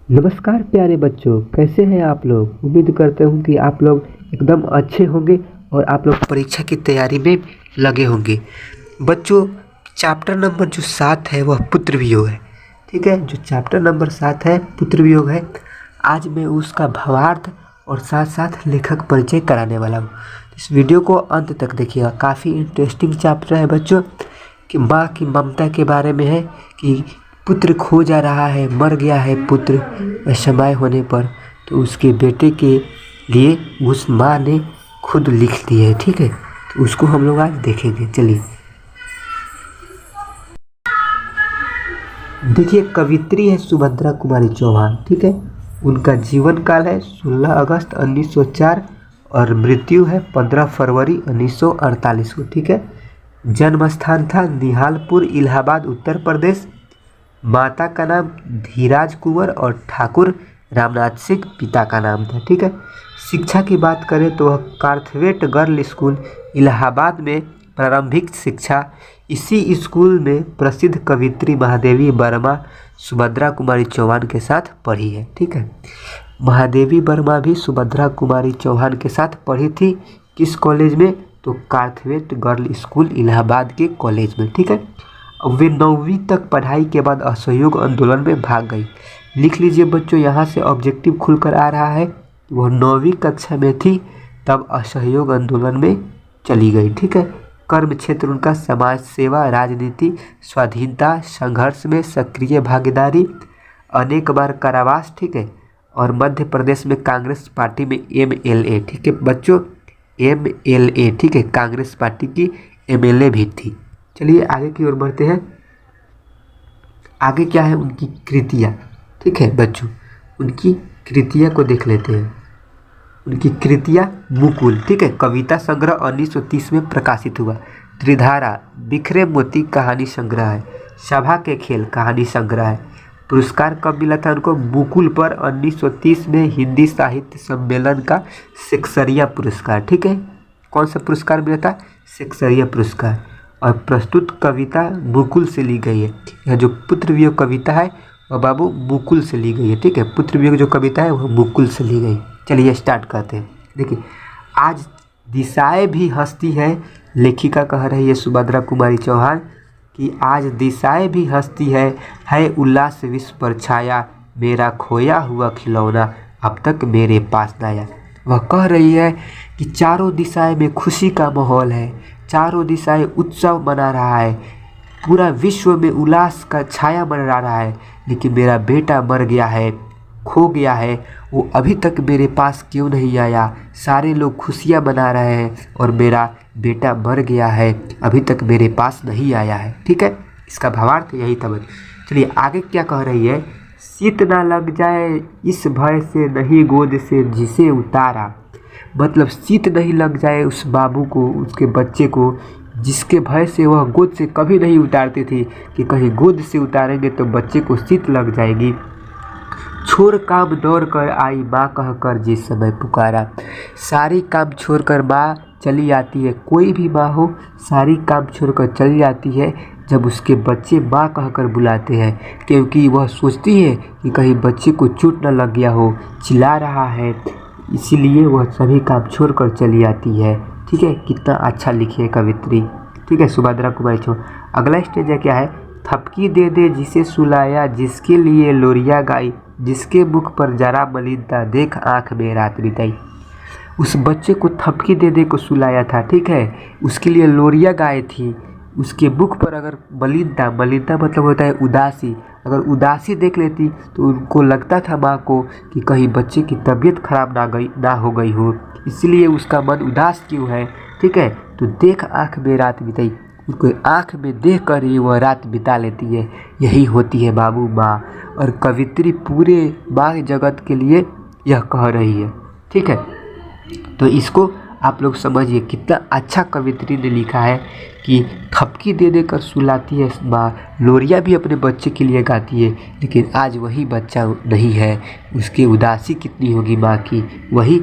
नमस्कार प्यारे बच्चों, कैसे हैं आप लोग। उम्मीद करते हूँ कि आप लोग एकदम अच्छे होंगे और आप लोग परीक्षा की तैयारी में लगे होंगे। बच्चों, चैप्टर नंबर जो 7 है वह पुत्र वियोग है। ठीक है, जो चैप्टर नंबर 7 है पुत्र वियोग है। आज मैं उसका भावार्थ और साथ साथ लेखक परिचय कराने वाला हूँ। इस वीडियो को अंत तक देखिएगा, काफ़ी इंटरेस्टिंग चैप्टर है बच्चों। कि माँ की ममता के बारे में है कि पुत्र खो जा रहा है, मर गया है पुत्र समय होने पर, तो उसके बेटे के लिए उस माँ ने खुद लिख दी है। ठीक है, तो उसको हम लोग आज देखेंगे। चलिए देखिए, कवित्री है सुभद्रा कुमारी चौहान। ठीक है, उनका जीवन काल है 16 अगस्त 1904 और मृत्यु है 15 फरवरी 1948 को। ठीक है, जन्म स्थान था निहालपुर, इलाहाबाद, उत्तर प्रदेश। माता का नाम धीराज कुंवर और ठाकुर रामनाथ सिंह पिता का नाम था। ठीक है, शिक्षा की बात करें तो वह कारथवेट गर्ल स्कूल इलाहाबाद में प्रारंभिक शिक्षा, इसी स्कूल में प्रसिद्ध कवित्री महादेवी वर्मा सुभद्रा कुमारी चौहान के साथ पढ़ी है। ठीक है, महादेवी वर्मा भी सुभद्रा कुमारी चौहान के साथ पढ़ी थी। किस कॉलेज में? तो कारथवेट गर्ल स्कूल इलाहाबाद के कॉलेज में। ठीक है, अब वे 9वीं तक पढ़ाई के बाद असहयोग आंदोलन में भाग गई। लिख लीजिए बच्चों, यहाँ से ऑब्जेक्टिव खुलकर आ रहा है। वह 9वीं कक्षा में थी तब असहयोग आंदोलन में चली गई। ठीक है, कर्म क्षेत्र उनका समाज सेवा, राजनीति, स्वाधीनता संघर्ष में सक्रिय भागीदारी, अनेक बार कारावास। ठीक है, और मध्य प्रदेश में कांग्रेस पार्टी में MLA। ठीक है बच्चों, MLA। ठीक है, कांग्रेस पार्टी की MLA भी थी। चलिए आगे की ओर बढ़ते हैं। आगे क्या है उनकी कृतियाँ। ठीक है बच्चों, उनकी कृतियाँ को देख लेते हैं। उनकी कृतियाँ मुकुल, ठीक है, कविता संग्रह 1930 में प्रकाशित हुआ। त्रिधारा, बिखरे मोती कहानी संग्रह है। सभा के खेल कहानी संग्रह है। पुरस्कार कब मिला था उनको? मुकुल पर 1930 में हिंदी साहित्य सम्मेलन का सेक्सरिया पुरस्कार। ठीक है, कौन सा पुरस्कार मिला था? सेक्सरिया पुरस्कार। और प्रस्तुत कविता मुकुल से ली गई है। यह जो पुत्र वियोग कविता है वह बाबू मुकुल से ली गई है। ठीक है, पुत्र वियोग जो कविता है वह मुकुल से ली गई। चलिए स्टार्ट करते हैं। देखिए, आज दिशाएं भी हंसती है। लेखिका कह रही है सुभद्रा कुमारी चौहान कि आज दिशाएं भी हंसती है उल्लास विश्व पर छाया, मेरा खोया हुआ खिलौना अब तक मेरे पास न आया। वह कह रही है कि चारों दिशाएं में खुशी का माहौल है, चारों दिशाएं उत्सव मना रहा है, पूरा विश्व में उल्लास का छाया मंडरा रहा है, लेकिन मेरा बेटा मर गया है, खो गया है, वो अभी तक मेरे पास क्यों नहीं आया। सारे लोग खुशियाँ मना रहे हैं और मेरा बेटा मर गया है, अभी तक मेरे पास नहीं आया है। ठीक है, इसका भावार्थ यही था। चलिए आगे क्या कह रही है। शीत ना लग जाए इस भय से नहीं गोद से जिसे उतारा। मतलब शीत नहीं लग जाए उस बाबू को, उसके बच्चे को, जिसके भय से वह गोद से कभी नहीं उतारती थी कि कहीं गोद से उतारेंगे तो बच्चे को शीत लग जाएगी। छोड़ काम दौड़ कर आई माँ कहकर जिस समय पुकारा। सारी काम छोड़कर माँ चली आती है। कोई भी माँ हो सारी काम छोड़कर चली आती है जब उसके बच्चे माँ कहकर बुलाते हैं, क्योंकि वह सोचती है कि कहीं बच्चे को चोट न लग गया हो, चिल्ला रहा है, इसीलिए वह सभी काम छोड़कर चली आती है। ठीक है, कितना अच्छा लिखी है कवित्री। ठीक है, सुभद्रा कुमारी चौहान। अगला स्टेज है क्या है। थपकी दे दे जिसे सुलाया, जिसके लिए लोरिया गाई, जिसके मुख पर जरा मलिनता देख आंख में रात बिताई। उस बच्चे को थपकी दे दे को सुलाया था। ठीक है, उसके लिए लोरिया गाई थी। उसके मुख पर अगर मलिनता, मलिनता मतलब होता है उदासी, अगर उदासी देख लेती तो उनको लगता था माँ को कि कहीं बच्चे की तबीयत खराब ना हो गई हो, इसलिए उसका मन उदास क्यों है। ठीक है, तो देख आँख में रात बिताई, उनको आँख में देख कर ही वह रात बिता लेती है। यही होती है बाबू माँ, और कवित्री पूरे माँ जगत के लिए यह कह रही है। ठीक है, तो इसको आप लोग समझिए कितना अच्छा कवित्री ने लिखा है कि थपकी दे देकर सुलाती है माँ, लोरिया भी अपने बच्चे के लिए गाती है, लेकिन आज वही बच्चा नहीं है, उसकी उदासी कितनी होगी माँ की, वही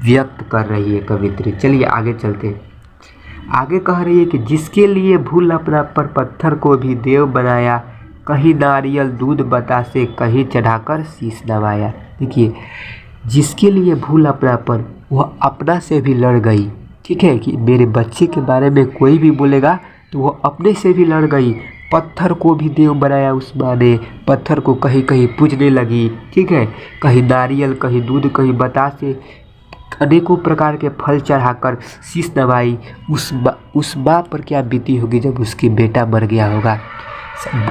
व्यक्त कर रही है कवित्री। चलिए आगे चलते हैं। आगे कह रही है कि जिसके लिए भूल अपना पर पत्थर को भी देव बनाया, कहीं नारियल दूध बतासे कहीं चढ़ाकर शीश नवाया। देखिए, जिसके लिए भूल अपनापन वह अपना से भी लड़ गई। ठीक है, कि मेरे बच्चे के बारे में कोई भी बोलेगा तो वह अपने से भी लड़ गई। पत्थर को भी देव बनाया उस माँ ने, पत्थर को कहीं कहीं पूजने लगी। ठीक है, कहीं नारियल कहीं दूध कहीं बतासे अनेकों प्रकार के फल चढ़ाकर शीश नवाई। उस माँ पर क्या बीती होगी जब उसकी बेटा मर गया होगा।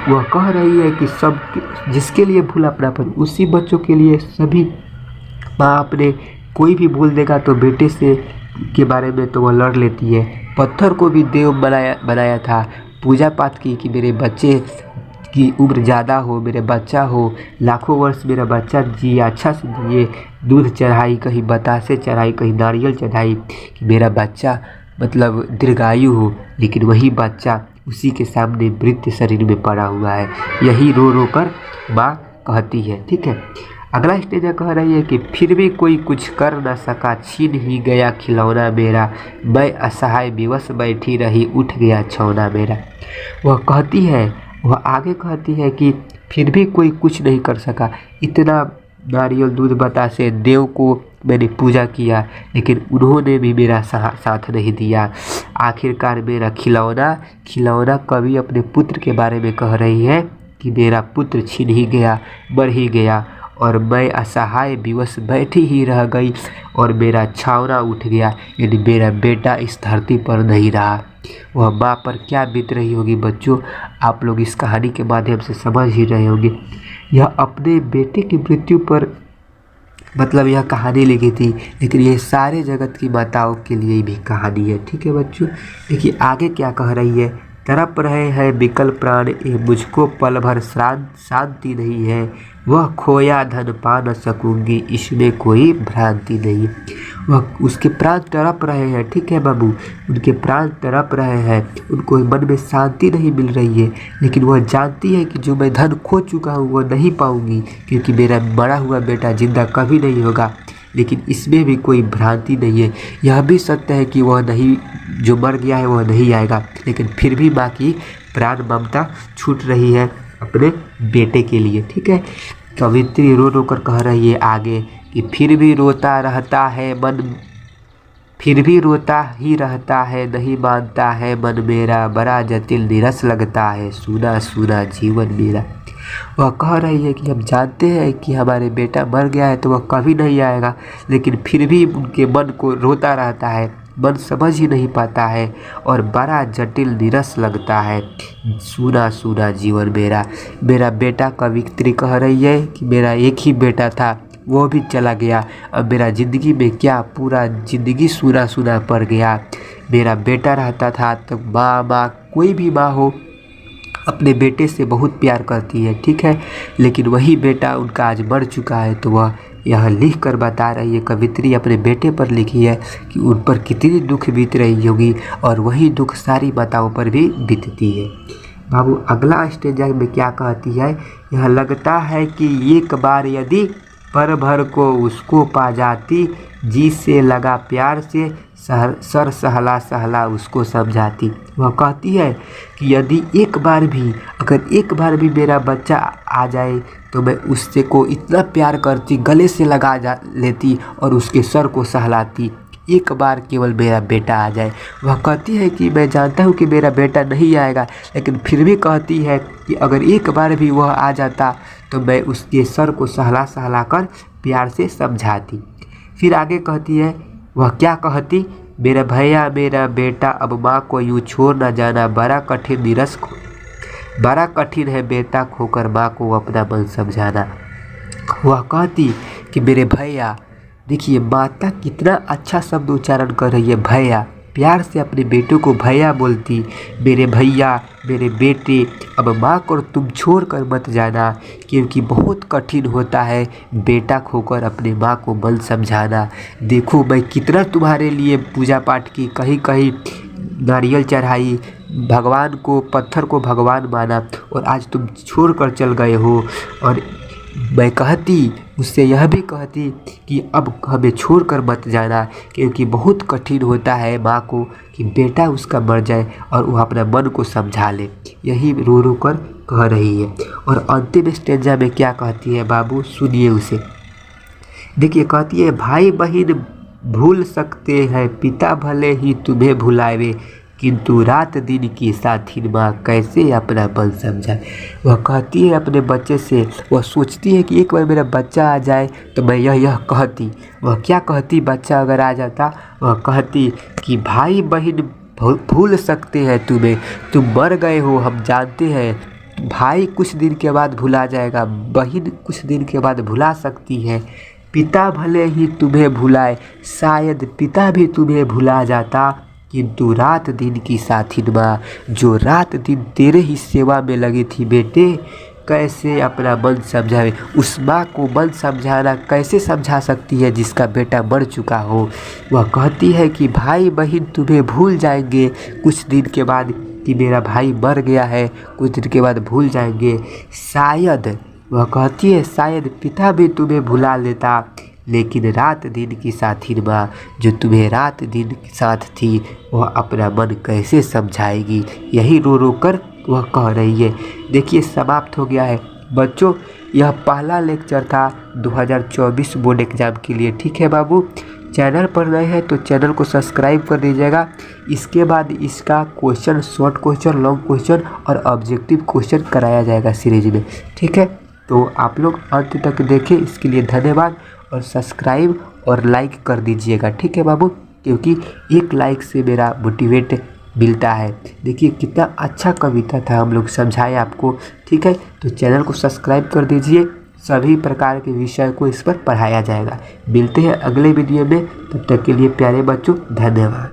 वह कह रही है कि सब जिसके लिए भूल अपनापन उसी बच्चों के लिए सभी माँ अपने कोई भी बोल देगा तो बेटे से के बारे में तो वह लड़ लेती है। पत्थर को भी देव बनाया था, पूजा पाठ की कि मेरे बच्चे की उम्र ज़्यादा हो, मेरे बच्चा हो, लाखों वर्ष मेरा बच्चा जिए, अच्छा से जिए। दूध चढ़ाई, कहीं बतासे चढ़ाई, कहीं नारियल चढ़ाई कि मेरा बच्चा मतलब दीर्घायु हो। लेकिन वही बच्चा उसी के सामने मृत शरीर में पड़ा हुआ है। यही रो रो कर माँ कहती है। ठीक है, अगला स्टेज कह रही है कि फिर भी कोई कुछ कर न सका, छीन ही गया खिलौना मेरा, मैं असहाय विवश बैठी रही, उठ गया छौना मेरा। वह कहती है, वह आगे कहती है कि फिर भी कोई कुछ नहीं कर सका। इतना नारियल दूध बतासे देव को मैंने पूजा किया, लेकिन उन्होंने भी मेरा साथ नहीं दिया। आखिरकार मेरा खिलौना कवि अपने पुत्र के बारे में कह रही है कि मेरा पुत्र छीन ही गया, मर ही गया, और मैं असहाय विवश बैठी ही रह गई, और मेरा छावना उठ गया, यानी मेरा बेटा इस धरती पर नहीं रहा। वह माँ पर क्या बीत रही होगी बच्चों, आप लोग इस कहानी के माध्यम से समझ ही रहे होंगे। यह अपने बेटे की मृत्यु पर मतलब यह कहानी लिखी थी, लेकिन ये सारे जगत की माताओं के लिए भी कहानी है। ठीक है बच्चों, देखिए आगे क्या कह रही है। तड़प रहे हैं विकल प्राण, ये मुझको पल भर शांति नहीं है, वह खोया धन पा न सकूंगी, इसमें कोई भ्रांति नहीं। वह उसके प्राण तड़प रहे हैं। ठीक है बाबू, उनके प्राण तड़प रहे हैं, उनको मन में शांति नहीं मिल रही है, लेकिन वह जानती है कि जो मैं धन खो चुका हूँ वह नहीं पाऊंगी, क्योंकि मेरा मरा हुआ बेटा जिंदा कभी नहीं होगा। लेकिन इसमें भी कोई भ्रांति नहीं है। यह भी सत्य है कि वह नहीं, जो मर गया है वह नहीं आएगा, लेकिन फिर भी माँ की प्राण ममता छूट रही है अपने बेटे के लिए। ठीक है, कवित्री रो रो कर कह रही है आगे कि फिर भी रोता रहता है मन, फिर भी रोता ही रहता है, नहीं मानता है मन मेरा, बड़ा जटिल निरस लगता है, सूना सूना जीवन मेरा। वह कह रही है कि हम जानते हैं कि हमारे बेटा मर गया है तो वह कभी नहीं आएगा, लेकिन फिर भी उनके मन को रोता रहता है, मन समझ ही नहीं पाता है, और बड़ा जटिल निरस लगता है, सूना सूना जीवन मेरा। मेरा बेटा, कवित्री कह रही है कि मेरा एक ही बेटा था, वो भी चला गया, अब मेरा ज़िंदगी में क्या, पूरा ज़िंदगी सूना सूना पड़ गया। मेरा बेटा रहता था तो माँ कोई भी माँ हो अपने बेटे से बहुत प्यार करती है। ठीक है, लेकिन वही बेटा उनका आज मर चुका है, तो वह यह लिख कर बता रही है, कवित्री अपने बेटे पर लिखी है कि उन पर कितनी दुख बीत रही होगी, और वही दुख सारी माताओं पर भी बीतती है। बाबू अगला स्टेज में क्या कहती है, यह लगता है कि एक बार यदि पर भर को उसको पा जाती, जी से लगा प्यार से सर सहला सहला उसको समझाती। वह कहती है कि यदि एक बार भी, अगर एक बार भी मेरा बच्चा आ जाए तो मैं उससे को इतना प्यार करती, गले से लगा लेती और उसके सर को सहलाती। एक बार केवल मेरा बेटा आ जाए। वह कहती है कि मैं जानता हूँ कि मेरा बेटा नहीं आएगा, लेकिन फिर भी कहती है कि अगर एक बार भी वह आ जाता तो मैं उसके सर को सहला सहला कर प्यार से समझाती। फिर आगे कहती है, वह क्या कहती, मेरा भैया मेरा बेटा अब माँ को यूँ छोड़ न जाना, बड़ा कठिन है बेटा खोकर माँ को अपना मन समझाना। वह कहती कि मेरे भैया, देखिए माता कितना अच्छा शब्द उच्चारण कर रही है, भैया, प्यार से अपने बेटों को भैया बोलती, मेरे भैया मेरे बेटे अब माँ को तुम छोड़ कर मत जाना, क्योंकि बहुत कठिन होता है बेटा खोकर अपने माँ को मन समझाना। देखो मैं कितना तुम्हारे लिए पूजा पाठ की, कहीं कहीं नारियल चढ़ाई, भगवान को, पत्थर को भगवान माना, और आज तुम छोड़ कर चल गए हो, और मैं कहती उससे यह भी कहती कि अब हमें छोड़कर मत जाना, क्योंकि बहुत कठिन होता है माँ को कि बेटा उसका मर जाए और वह अपना मन को समझा ले। यही रो रो कर कह रही है। और अंतिम स्टेंजा में क्या कहती है बाबू, सुनिए उसे। देखिए कहती है, भाई बहन भूल सकते हैं पिता भले ही तुम्हें भुलावे, किंतु रात दिन की साथिन माँ कैसे अपना मन समझाए। वह कहती है अपने बच्चे से, वह सोचती है कि एक बार मेरा बच्चा आ जाए तो मैं यह कहती। वह क्या कहती, बच्चा अगर आ जाता, वह कहती कि भाई बहन भूल सकते हैं तुम्हें, तुम मर गए हो हम जानते हैं। भाई कुछ दिन के बाद भुला जाएगा, बहन कुछ दिन के बाद भुला सकती है। पिता भले ही तुम्हें भुलाए, शायद पिता भी तुम्हें भुला जाता, किंतु रात दिन की साथिन माँ जो रात दिन तेरे ही सेवा में लगी थी बेटे, कैसे अपना मन समझावे। उस माँ को मन समझाना कैसे समझा सकती है जिसका बेटा मर चुका हो। वह कहती है कि भाई बहन तुम्हें भूल जाएंगे कुछ दिन के बाद कि मेरा भाई मर गया है, कुछ दिन के बाद भूल जाएंगे। शायद वह कहती है शायद पिता भी तुम्हें भुला लेता, लेकिन रात दिन की साथिन माँ जो तुम्हें रात दिन साथ थी वह अपना मन कैसे समझाएगी। यही रो रो कर वह कह रही है। देखिए समाप्त हो गया है बच्चों, यह पहला लेक्चर था 2024 बोर्ड एग्ज़ाम के लिए। ठीक है बाबू, चैनल पर नए हैं तो चैनल को सब्सक्राइब कर दीजिएगा। इसके बाद इसका question, short question, long question और ऑब्जेक्टिव क्वेश्चन कराया जाएगा सीरीज में। ठीक है, तो आप लोग अंत तक देखें, इसके लिए धन्यवाद। और सब्सक्राइब और लाइक कर दीजिएगा। ठीक है बाबू, क्योंकि एक लाइक से मेरा मोटिवेट मिलता है। देखिए कितना अच्छा कविता था, हम लोग समझाए आपको। ठीक है, तो चैनल को सब्सक्राइब कर दीजिए, सभी प्रकार के विषय को इस पर पढ़ाया जाएगा। मिलते हैं अगले वीडियो में, तब तक के लिए प्यारे बच्चों धन्यवाद।